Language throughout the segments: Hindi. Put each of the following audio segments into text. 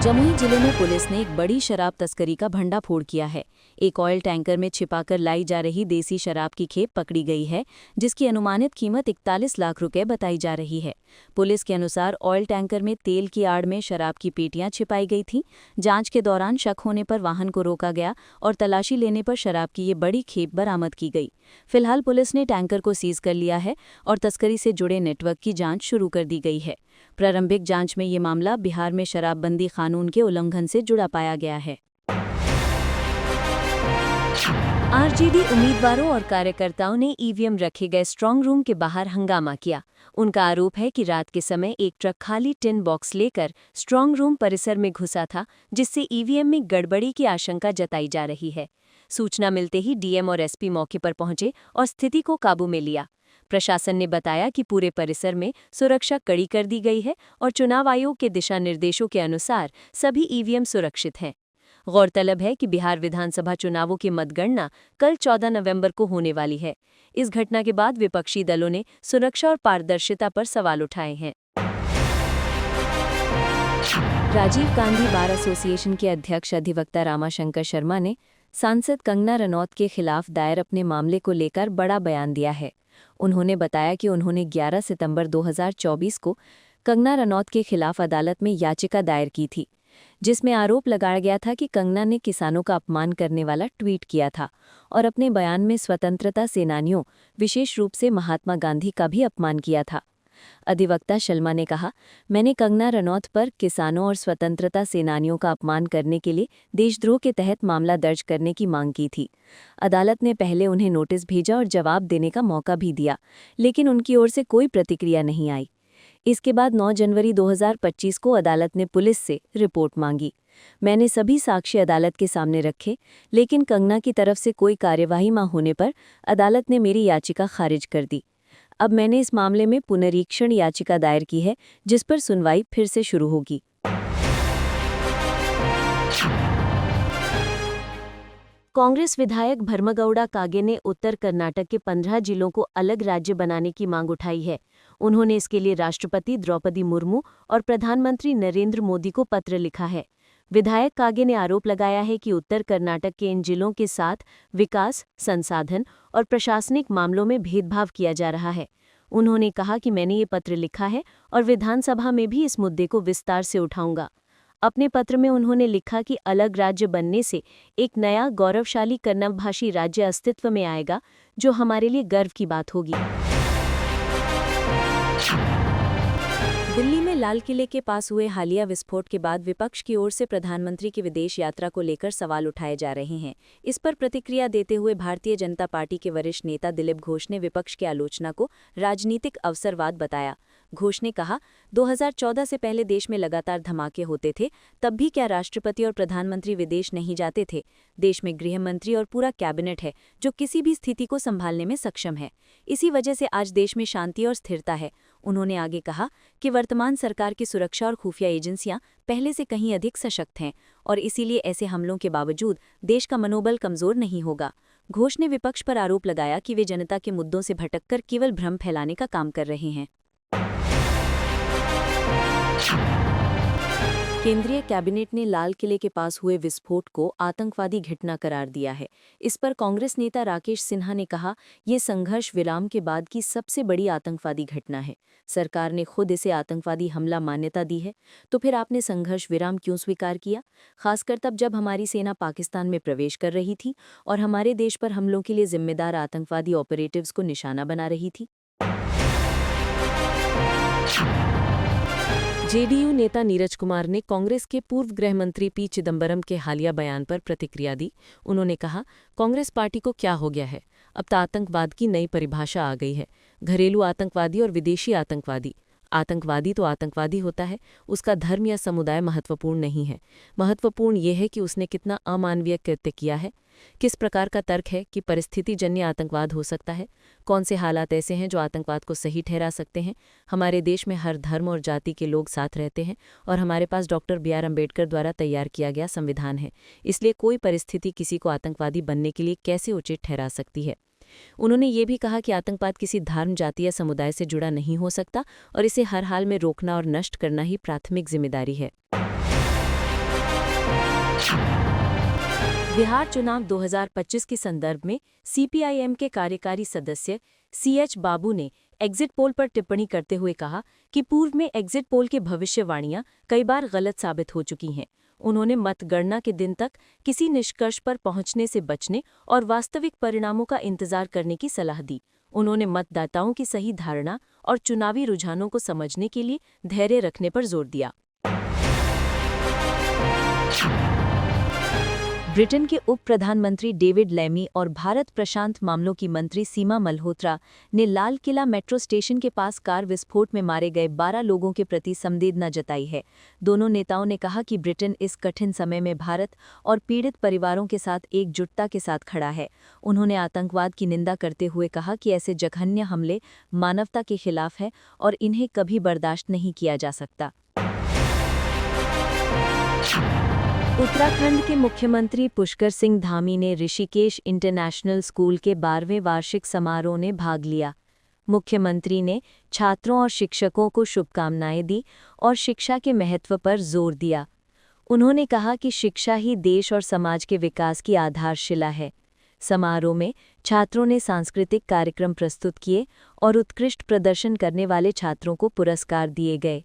जमुई जिले में पुलिस ने एक बड़ी शराब तस्करी का भंडाफोड़ किया है। एक ऑयल टैंकर में छिपाकर लाई जा रही देसी शराब की खेप पकड़ी गई है, जिसकी अनुमानित कीमत 41 लाख रुपए बताई जा रही है। पुलिस के अनुसार ऑयल टैंकर में तेल की आड़ में शराब की पेटियां छिपाई गई थीं। जांच के दौरान शक होने पर वाहन को रोका गया और तलाशी लेने पर शराब की ये बड़ी खेप बरामद की गई। फिलहाल पुलिस ने टैंकर को सीज कर लिया है और तस्करी से जुड़े नेटवर्क की जांच शुरू कर दी गई है। प्रारंभिक जांच में ये मामला बिहार में शराबबंदी कानून के उल्लंघन से जुड़ा पाया गया है। आरजेडी उम्मीदवारों और कार्यकर्ताओं ने ईवीएम रखे गए स्ट्रांग रूम के बाहर हंगामा किया। उनका आरोप है कि रात के समय एक ट्रक खाली टिन बॉक्स लेकर स्ट्रांग रूम परिसर में घुसा था, जिससे ईवीएम में गड़बड़ी की आशंका जताई जा रही है। सूचना मिलते ही डीएम और एसपी मौके पर पहुंचे और स्थिति को काबू में लिया। प्रशासन ने बताया कि पूरे परिसर में सुरक्षा कड़ी कर दी गई है और चुनाव आयोग के दिशा निर्देशों के अनुसार सभी ईवीएम सुरक्षित हैं। गौरतलब है कि बिहार विधानसभा चुनावों की मतगणना कल 14 नवंबर को होने वाली है। इस घटना के बाद विपक्षी दलों ने सुरक्षा और पारदर्शिता पर सवाल उठाए हैं। राजीव गांधी बार एसोसिएशन के अध्यक्ष अधिवक्ता रामाशंकर शर्मा ने सांसद कंगना रनौत के खिलाफ दायर अपने मामले को लेकर बड़ा बयान दिया है। उन्होंने बताया कि उन्होंने 11 सितंबर 2024 को कंगना रनौत के खिलाफ अदालत में याचिका दायर की थी, जिसमें आरोप लगाया गया था कि कंगना ने किसानों का अपमान करने वाला ट्वीट किया था और अपने बयान में स्वतंत्रता सेनानियों, विशेष रूप से महात्मा गांधी का भी अपमान किया था। अधिवक्ता शर्मा ने कहा, मैंने कंगना रनौत पर किसानों और स्वतंत्रता सेनानियों का अपमान करने के लिए देशद्रोह के तहत मामला दर्ज करने की मांग की थी। अदालत ने पहले उन्हें नोटिस भेजा और जवाब देने का मौका भी दिया, लेकिन उनकी ओर से कोई प्रतिक्रिया नहीं आई। इसके बाद 9 जनवरी 2025 को अदालत ने पुलिस से रिपोर्ट मांगी। मैंने सभी साक्ष्य अदालत के सामने रखे, लेकिन कंगना की तरफ से कोई कार्यवाही न होने पर अदालत ने मेरी याचिका खारिज कर दी। अब मैंने इस मामले में पुनरीक्षण याचिका दायर की है, जिस पर सुनवाई फिर से शुरू होगी। कांग्रेस विधायक भर्मगौड़ा कागे ने उत्तर कर्नाटक के 15 जिलों को अलग राज्य बनाने की मांग उठाई है। उन्होंने इसके लिए राष्ट्रपति द्रौपदी मुर्मू और प्रधानमंत्री नरेंद्र मोदी को पत्र लिखा है। विधायक कागे ने आरोप लगाया है कि उत्तर कर्नाटक के इन जिलों के साथ विकास, संसाधन और प्रशासनिक मामलों में भेदभाव किया जा रहा है। उन्होंने कहा कि मैंने ये पत्र लिखा है और विधानसभा में भी इस मुद्दे को विस्तार से उठाऊंगा। अपने पत्र में उन्होंने लिखा कि अलग राज्य बनने से एक नया गौरवशाली कन्नड़-भाषी राज्य अस्तित्व में आएगा, जो हमारे लिए गर्व की बात होगी। दिल्ली में लाल किले के पास हुए हालिया विस्फोट के बाद विपक्ष की ओर से प्रधानमंत्री की विदेश यात्रा को लेकर सवाल उठाए जा रहे हैं। इस पर प्रतिक्रिया देते हुए भारतीय जनता पार्टी के वरिष्ठ नेता दिलीप घोष ने विपक्ष की आलोचना को राजनीतिक अवसरवाद बताया। घोष ने कहा, 2014 से पहले देश में लगातार धमाके होते थे, तब भी क्या राष्ट्रपति और प्रधानमंत्री विदेश नहीं जाते थे? देश में गृह मंत्री और पूरा कैबिनेट है, जो किसी भी स्थिति को संभालने में सक्षम है। इसी वजह से आज देश में शांति और स्थिरता है। उन्होंने आगे कहा कि वर्तमान सरकार की सुरक्षा और खुफिया एजेंसियां पहले से कहीं अधिक सशक्त हैं और इसीलिए ऐसे हमलों के बावजूद देश का मनोबल कमजोर नहीं होगा। घोष ने विपक्ष पर आरोप लगाया कि वे जनता के मुद्दों से भटककर केवल भ्रम फैलाने का काम कर रहे हैं। केंद्रीय कैबिनेट ने लाल किले के पास हुए विस्फोट को आतंकवादी घटना करार दिया है। इस पर कांग्रेस नेता राकेश सिन्हा ने कहा, ये संघर्ष विराम के बाद की सबसे बड़ी आतंकवादी घटना है। सरकार ने खुद इसे आतंकवादी हमला मान्यता दी है, तो फिर आपने संघर्ष विराम क्यों स्वीकार किया? खासकर तब जब हमारी सेना पाकिस्तान में प्रवेश कर रही थी और हमारे देश पर हमलों के लिए जिम्मेदार आतंकवादी ऑपरेटिव्स को निशाना बना रही थी। जेडीयू नेता नीरज कुमार ने कांग्रेस के पूर्व गृह मंत्री पी चिदंबरम के हालिया बयान पर प्रतिक्रिया दी। उन्होंने कहा, कांग्रेस पार्टी को क्या हो गया है? अब तो आतंकवाद की नई परिभाषा आ गई है। घरेलू आतंकवादी और विदेशी आतंकवादी। आतंकवादी तो आतंकवादी होता है, उसका धर्म या समुदाय महत्वपूर्ण नहीं है। महत्वपूर्ण ये है कि उसने कितना अमानवीय कृत्य किया है। किस प्रकार का तर्क है कि परिस्थितिजन्य आतंकवाद हो सकता है? कौन से हालात ऐसे हैं जो आतंकवाद को सही ठहरा सकते हैं? हमारे देश में हर धर्म और जाति के लोग साथ रहते हैं और हमारे पास डॉक्टर बी.आर. अम्बेडकर द्वारा तैयार किया गया संविधान है। इसलिए कोई परिस्थिति किसी को आतंकवादी बनने के लिए कैसे उचित ठहरा सकती है? उन्होंने ये भी कहा कि आतंकवाद किसी धर्म, जाति या समुदाय से जुड़ा नहीं हो सकता और इसे हर हाल में रोकना और नष्ट करना ही प्राथमिक जिम्मेदारी है। बिहार चुनाव 2025 के संदर्भ में सीपीआईएम के कार्यकारी सदस्य सीएच बाबू ने एग्जिट पोल पर टिप्पणी करते हुए कहा कि पूर्व में एग्जिट पोल की भविष्यवाणियां कई बार गलत साबित हो चुकी हैं। उन्होंने मतगणना के दिन तक किसी निष्कर्ष पर पहुंचने से बचने और वास्तविक परिणामों का इंतजार करने की सलाह दी। उन्होंने मतदाताओं की सही धारणा और चुनावी रुझानों को समझने के लिए धैर्य रखने पर जोर दिया। ब्रिटेन के उप प्रधानमंत्री डेविड लैमी और भारत प्रशांत मामलों की मंत्री सीमा मल्होत्रा ने लाल किला मेट्रो स्टेशन के पास कार विस्फोट में मारे गए 12 लोगों के प्रति संवेदना जताई है। दोनों नेताओं ने कहा कि ब्रिटेन इस कठिन समय में भारत और पीड़ित परिवारों के साथ एकजुटता के साथ खड़ा है। उन्होंने आतंकवाद की निंदा करते हुए कहा कि ऐसे जघन्य हमले मानवता के खिलाफ है और इन्हें कभी बर्दाश्त नहीं किया जा सकता। उत्तराखंड के मुख्यमंत्री पुष्कर सिंह धामी ने ऋषिकेश इंटरनेशनल स्कूल के 12वें वार्षिक समारोह में भाग लिया। मुख्यमंत्री ने छात्रों और शिक्षकों को शुभकामनाएं दी और शिक्षा के महत्व पर जोर दिया। उन्होंने कहा कि शिक्षा ही देश और समाज के विकास की आधारशिला है। समारोह में छात्रों ने सांस्कृतिक कार्यक्रम प्रस्तुत किए और उत्कृष्ट प्रदर्शन करने वाले छात्रों को पुरस्कार दिए गए।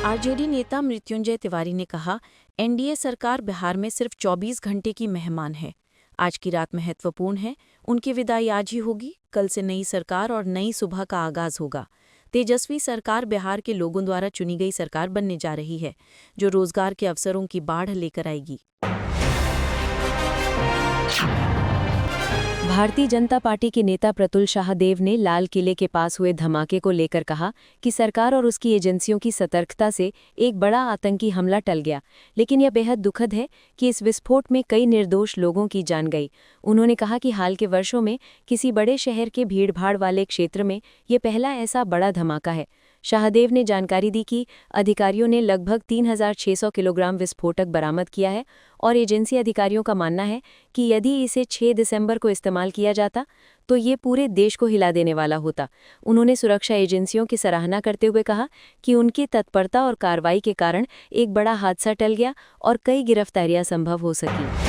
आरजेडी नेता मृत्युंजय तिवारी ने कहा, एनडीए सरकार बिहार में सिर्फ 24 घंटे की मेहमान है। आज की रात महत्वपूर्ण है। उनकी विदाई आज ही होगी। कल से नई सरकार और नई सुबह का आगाज होगा। तेजस्वी सरकार बिहार के लोगों द्वारा चुनी गई सरकार बनने जा रही है, जो रोजगार के अवसरों की बाढ़ लेकर आएगी। भारतीय जनता पार्टी के नेता प्रतुल शाहदेव ने लाल किले के पास हुए धमाके को लेकर कहा कि सरकार और उसकी एजेंसियों की सतर्कता से एक बड़ा आतंकी हमला टल गया, लेकिन यह बेहद दुखद है कि इस विस्फोट में कई निर्दोष लोगों की जान गई। उन्होंने कहा कि हाल के वर्षों में किसी बड़े शहर के भीड़भाड़ वाले क्षेत्र में ये पहला ऐसा बड़ा धमाका है। शाहदेव ने जानकारी दी कि अधिकारियों ने लगभग 3600 किलोग्राम विस्फोटक बरामद किया है और एजेंसी अधिकारियों का मानना है कि यदि इसे 6 दिसंबर को इस्तेमाल किया जाता तो ये पूरे देश को हिला देने वाला होता। उन्होंने सुरक्षा एजेंसियों की सराहना करते हुए कहा कि उनकी तत्परता और कार्रवाई के कारण एक बड़ा हादसा टल गया और कई गिरफ्तारियां संभव हो सकी।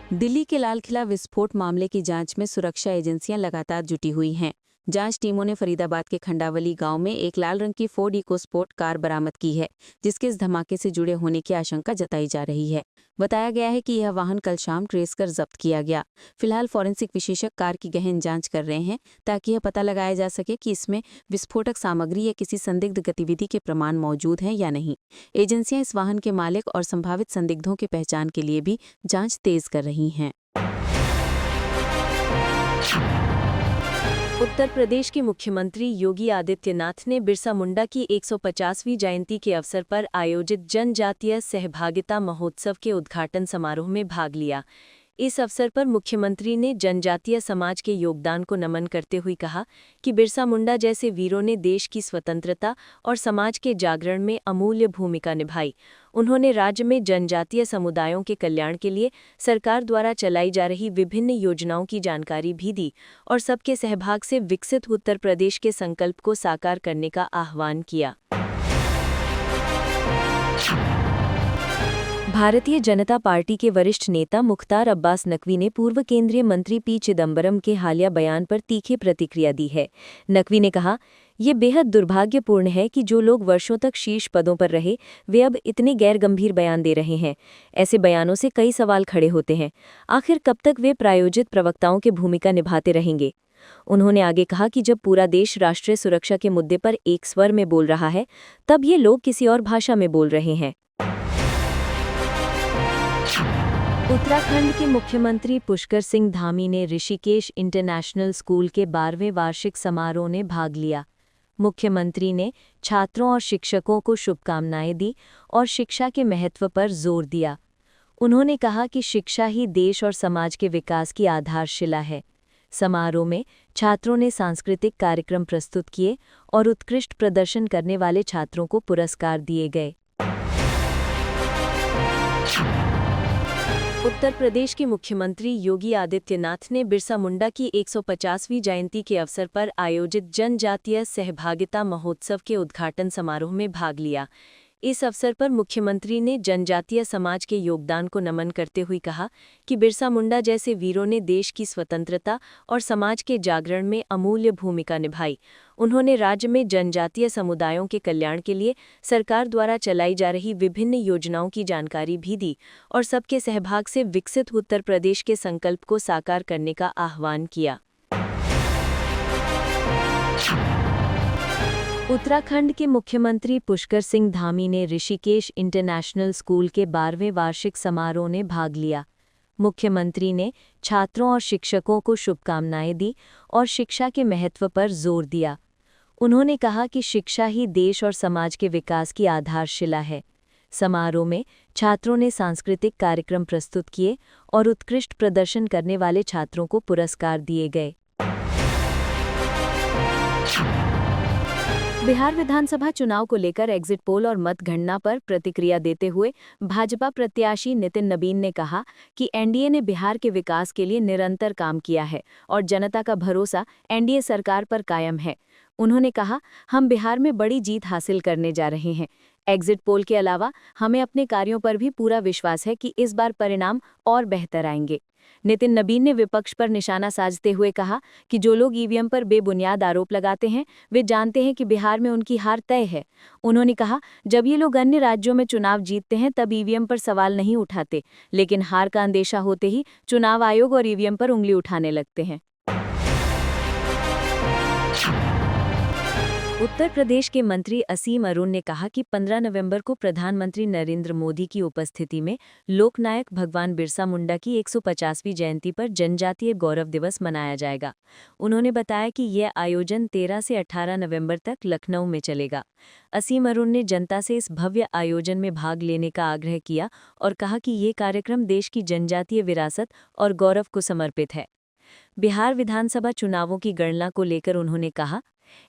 दिल्ली के लाल किला विस्फोट मामले की जांच में सुरक्षा एजेंसियां लगातार जुटी हुई हैं। जांच टीमों ने फरीदाबाद के खंडावली गांव में एक लाल रंग की फोर्ड इकोस्पोर्ट कार बरामद की है, जिसके इस धमाके से जुड़े होने की आशंका जताई जा रही है। बताया गया है कि यह वाहन कल शाम ट्रेस कर जब्त किया गया। फिलहाल फॉरेंसिक विशेषज्ञ कार की गहन जांच कर रहे हैं ताकि यह पता लगाया जा सके कि इसमें विस्फोटक सामग्री या किसी संदिग्ध गतिविधि के प्रमाण मौजूद हैं या नहीं। एजेंसियां इस वाहन के मालिक और संभावित संदिग्धों की पहचान के लिए भी जांच तेज कर रही हैं। उत्तर प्रदेश के मुख्यमंत्री योगी आदित्यनाथ ने बिरसा मुंडा की 150वीं जयंती के अवसर पर आयोजित जनजातीय सहभागिता महोत्सव के उद्घाटन समारोह में भाग लिया। इस अवसर पर मुख्यमंत्री ने जनजातीय समाज के योगदान को नमन करते हुए कहा कि बिरसा मुंडा जैसे वीरों ने देश की स्वतंत्रता और समाज के जागरण में अमूल्य भूमिका निभाई। उन्होंने राज्य में जनजातीय समुदायों के कल्याण के लिए सरकार द्वारा चलाई जा रही विभिन्न योजनाओं की जानकारी भी दी और सबके सहभाग से विकसित उत्तर प्रदेश के संकल्प को साकार करने का आह्वान किया। भारतीय जनता पार्टी के वरिष्ठ नेता मुख्तार अब्बास नकवी ने पूर्व केंद्रीय मंत्री पी चिदंबरम के हालिया बयान पर तीखी प्रतिक्रिया दी है। नकवी ने कहा, ये बेहद दुर्भाग्यपूर्ण है कि जो लोग वर्षों तक शीर्ष पदों पर रहे वे अब इतने गैर गंभीर बयान दे रहे हैं। ऐसे बयानों से कई सवाल खड़े होते हैं। आखिर कब तक वे प्रायोजित प्रवक्ताओं की भूमिका निभाते रहेंगे? उन्होंने आगे कहा कि जब पूरा देश राष्ट्रीय सुरक्षा के मुद्दे पर एक स्वर में बोल रहा है, तब ये लोग किसी और भाषा में बोल रहे हैं। उत्तराखंड के मुख्यमंत्री पुष्कर सिंह धामी ने ऋषिकेश इंटरनेशनल स्कूल के 12वें वार्षिक समारोह में भाग लिया। मुख्यमंत्री ने छात्रों और शिक्षकों को शुभकामनाएं दी और शिक्षा के महत्व पर जोर दिया। उन्होंने कहा कि शिक्षा ही देश और समाज के विकास की आधारशिला है। समारोह में छात्रों ने सांस्कृतिक कार्यक्रम प्रस्तुत किए और उत्कृष्ट प्रदर्शन करने वाले छात्रों को पुरस्कार दिए गए। उत्तर प्रदेश के मुख्यमंत्री योगी आदित्यनाथ ने बिरसा मुंडा की 150वीं जयंती के अवसर पर आयोजित जनजातीय सहभागिता महोत्सव के उद्घाटन समारोह में भाग लिया। इस अवसर पर मुख्यमंत्री ने जनजातीय समाज के योगदान को नमन करते हुए कहा कि बिरसा मुंडा जैसे वीरों ने देश की स्वतंत्रता और समाज के जागरण में अमूल्य भूमिका निभाई। उन्होंने राज्य में जनजातीय समुदायों के कल्याण के लिए सरकार द्वारा चलाई जा रही विभिन्न योजनाओं की जानकारी भी दी और सबके सहभाग से विकसित उत्तर प्रदेश के संकल्प को साकार करने का आह्वान किया। उत्तराखंड के मुख्यमंत्री पुष्कर सिंह धामी ने ऋषिकेश इंटरनेशनल स्कूल के 12वें वार्षिक समारोह में भाग लिया। मुख्यमंत्री ने छात्रों और शिक्षकों को शुभकामनाएं दी और शिक्षा के महत्व पर जोर दिया। उन्होंने कहा कि शिक्षा ही देश और समाज के विकास की आधारशिला है। समारोह में छात्रों ने सांस्कृतिक कार्यक्रम प्रस्तुत किए और उत्कृष्ट प्रदर्शन करने वाले छात्रों को पुरस्कार दिए गए। बिहार विधानसभा चुनाव को लेकर एग्जिट पोल और मतगणना पर प्रतिक्रिया देते हुए भाजपा प्रत्याशी नितिन नबीन ने कहा कि एनडीए ने बिहार के विकास के लिए निरंतर काम किया है और जनता का भरोसा एनडीए सरकार पर कायम है। उन्होंने कहा, हम बिहार में बड़ी जीत हासिल करने जा रहे हैं। एग्जिट पोल के अलावा हमें अपने कार्यों पर भी पूरा विश्वास है कि इस बार परिणाम और बेहतर आएंगे। नितिन नबीन ने विपक्ष पर निशाना साधते हुए कहा कि जो लोग ईवीएम पर बेबुनियाद आरोप लगाते हैं वे जानते हैं कि बिहार में उनकी हार तय है। उन्होंने कहा, जब ये लोग अन्य राज्यों में चुनाव जीतते हैं तब ईवीएम पर सवाल नहीं उठाते, लेकिन हार का अंदेशा होते ही चुनाव आयोग और ईवीएम पर उंगली उठाने लगते हैं। उत्तर प्रदेश के मंत्री असीम अरुण ने कहा कि 15 नवंबर को प्रधानमंत्री नरेंद्र मोदी की उपस्थिति में लोकनायक भगवान बिरसा मुंडा की 150वीं जयंती पर जनजातीय गौरव दिवस मनाया जाएगा। उन्होंने बताया कि यह आयोजन 13 से 18 नवंबर तक लखनऊ में चलेगा। असीम अरुण ने जनता से इस भव्य आयोजन में भाग लेने का आग्रह किया और कहा कि ये कार्यक्रम देश की जनजातीय विरासत और गौरव को समर्पित है। बिहार विधानसभा चुनावों की गणना को लेकर उन्होंने कहा,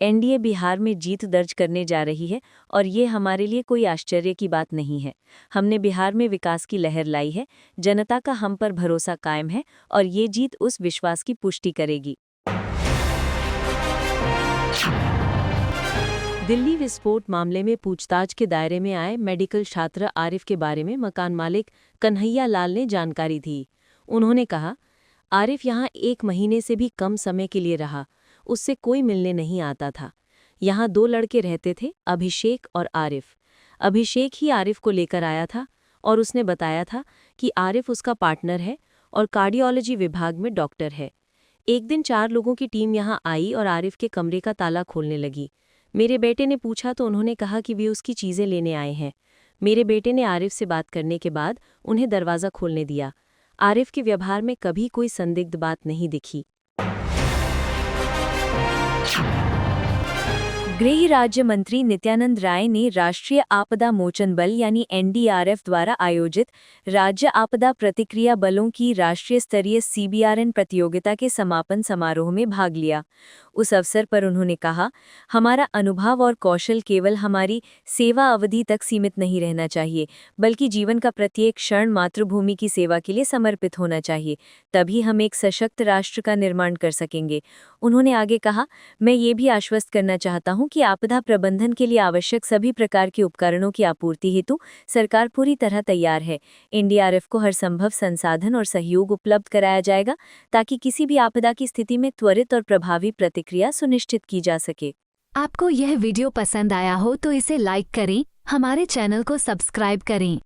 एनडीए बिहार में जीत दर्ज करने जा रही है और ये हमारे लिए कोई आश्चर्य की बात नहीं है। हमने बिहार में विकास की लहर लाई है, जनता का हम पर भरोसा कायम है और ये जीत उस विश्वास की पुष्टि करेगी। दिल्ली विस्फोट मामले में पूछताछ के दायरे में आए मेडिकल छात्र आरिफ के बारे में मकान मालिक कन्हैया लाल ने जानकारी दी। उन्होंने कहा, आरिफ यहाँ 1 महीने से भी कम समय के लिए रहा। उससे कोई मिलने नहीं आता था। यहाँ 2 लड़के रहते थे, अभिषेक और आरिफ। अभिषेक ही आरिफ को लेकर आया था और उसने बताया था कि आरिफ उसका पार्टनर है और कार्डियोलॉजी विभाग में डॉक्टर है। एक दिन 4 लोगों की टीम यहाँ आई और आरिफ के कमरे का ताला खोलने लगी। मेरे बेटे ने पूछा तो उन्होंने कहा कि वे उसकी चीज़ें लेने आए हैं। मेरे बेटे ने आरिफ से बात करने के बाद उन्हें दरवाज़ा खोलने दिया। आरिफ के व्यवहार में कभी कोई संदिग्ध बात नहीं दिखी। गृह राज्य मंत्री नित्यानंद राय ने राष्ट्रीय आपदा मोचन बल यानी एनडीआरएफ द्वारा आयोजित राज्य आपदा प्रतिक्रिया बलों की राष्ट्रीय स्तरीय सीबीआरएन प्रतियोगिता के समापन समारोह में भाग लिया। उस अवसर पर उन्होंने कहा, हमारा अनुभव और कौशल केवल हमारी सेवा अवधि तक सीमित नहीं रहना चाहिए, बल्कि जीवन का प्रत्येक क्षण मातृभूमि की सेवा के लिए समर्पित होना चाहिए। तभी हम एक सशक्त राष्ट्र का निर्माण कर सकेंगे। उन्होंने आगे कहा, मैं ये भी आश्वस्त करना चाहता हूं कि आपदा प्रबंधन के लिए आवश्यक सभी प्रकार के उपकरणों की आपूर्ति हेतु सरकार पूरी तरह तैयार है। एनडीआरएफ को हर संभव संसाधन और सहयोग उपलब्ध कराया जाएगा ताकि किसी भी आपदा की स्थिति में त्वरित और प्रभावी प्रतिक्रिया सुनिश्चित की जा सके। आपको यह वीडियो पसंद आया हो तो इसे लाइक करें, हमारे चैनल को सब्सक्राइब करें।